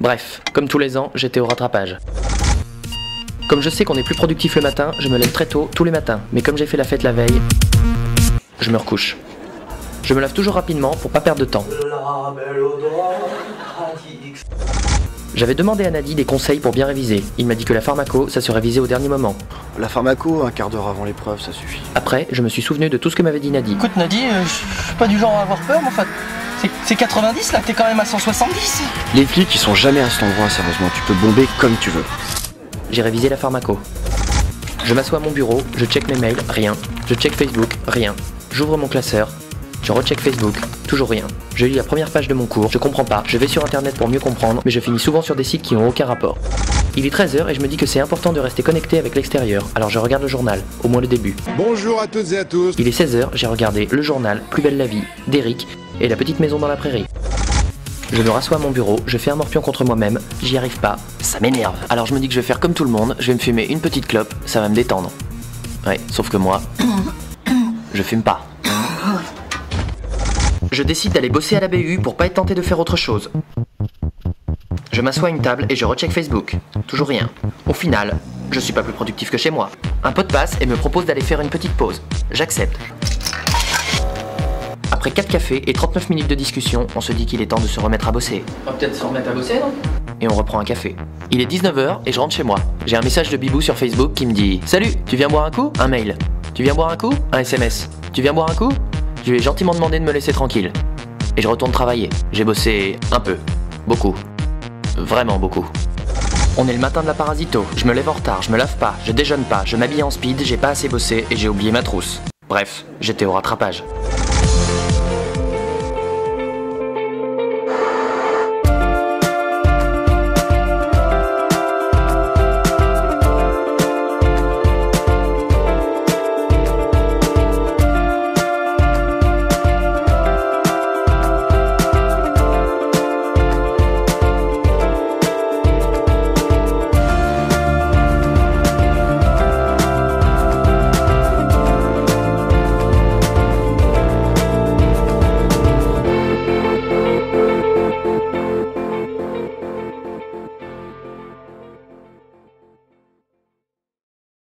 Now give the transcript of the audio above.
Bref, comme tous les ans, j'étais au rattrapage. Comme je sais qu'on est plus productif le matin, je me lève très tôt tous les matins, mais comme j'ai fait la fête la veille, je me recouche. Je me lave toujours rapidement pour pas perdre de temps. J'avais demandé à Nadi des conseils pour bien réviser. Il m'a dit que la pharmaco, ça se révisait au dernier moment. La pharmaco, un quart d'heure avant l'épreuve, ça suffit. Après, je me suis souvenu de tout ce que m'avait dit Nadi. Écoute Nadi, je suis pas du genre à avoir peur, mais enfin, c'est 90 là, t'es quand même à 170. Les flics, ils sont jamais à cet endroit, sérieusement. Tu peux bomber comme tu veux. J'ai révisé la pharmaco. Je m'assois à mon bureau, je check mes mails, rien. Je check Facebook, rien. J'ouvre mon classeur, je recheck Facebook, toujours rien. Je lis la première page de mon cours, je comprends pas, je vais sur internet pour mieux comprendre, mais je finis souvent sur des sites qui n'ont aucun rapport. Il est 13h et je me dis que c'est important de rester connecté avec l'extérieur, alors je regarde le journal, au moins le début. Bonjour à toutes et à tous. Il est 16h, j'ai regardé le journal Plus belle la vie d'Eric et La petite maison dans la prairie. Je me rassois à mon bureau, je fais un morpion contre moi-même, j'y arrive pas, ça m'énerve. Alors je me dis que je vais faire comme tout le monde, je vais me fumer une petite clope, ça va me détendre. Ouais, sauf que moi, je fume pas. Je décide d'aller bosser à la BU pour pas être tenté de faire autre chose. Je m'assois à une table et je recheck Facebook. Toujours rien. Au final, je suis pas plus productif que chez moi. Un pote passe et me propose d'aller faire une petite pause. J'accepte. Après 4 cafés et 39 minutes de discussion, on se dit qu'il est temps de se remettre à bosser. On va peut-être se remettre à bosser, non? Et on reprend un café. Il est 19h et je rentre chez moi. J'ai un message de Bibou sur Facebook qui me dit « Salut, tu viens boire un coup ?» Un mail. « Tu viens boire un coup ?» Un SMS. « Tu viens boire un coup ?» Je lui ai gentiment demandé de me laisser tranquille. Et je retourne travailler. J'ai bossé un peu. Beaucoup. Vraiment beaucoup. On est le matin de la parasito. Je me lève en retard, je me lave pas, je déjeune pas, je m'habille en speed, j'ai pas assez bossé et j'ai oublié ma trousse. Bref, j'étais au rattrapage.